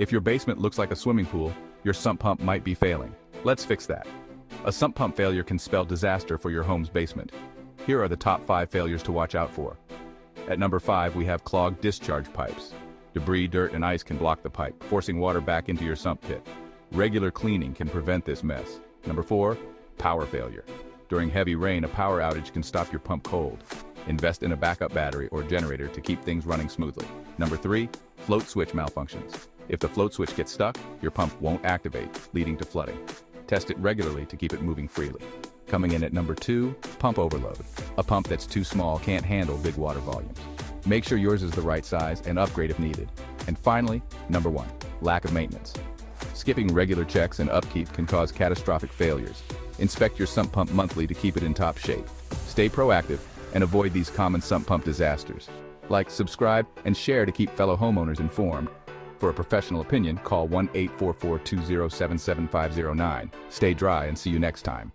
If your basement looks like a swimming pool, your sump pump might be failing. Let's fix that. A sump pump failure can spell disaster for your home's basement. Here are the top 5 failures to watch out for. At number 5, we have clogged discharge pipes. Debris, dirt, and ice can block the pipe, forcing water back into your sump pit. Regular cleaning can prevent this mess. Number 4, power failure. During heavy rain, a power outage can stop your pump cold. Invest in a backup battery or generator to keep things running smoothly. Number 3, float switch malfunctions. If the float switch gets stuck, your pump won't activate, leading to flooding. Test it regularly to keep it moving freely. Coming in at number 2, pump overload. A pump that's too small can't handle big water volumes. Make sure yours is the right size and upgrade if needed. And finally, number 1, lack of maintenance. Skipping regular checks and upkeep can cause catastrophic failures. Inspect your sump pump monthly to keep it in top shape. Stay proactive and avoid these common sump pump disasters. Like, subscribe, and share to keep fellow homeowners informed. For a professional opinion, call 1-844-207-7509. Stay dry and see you next time.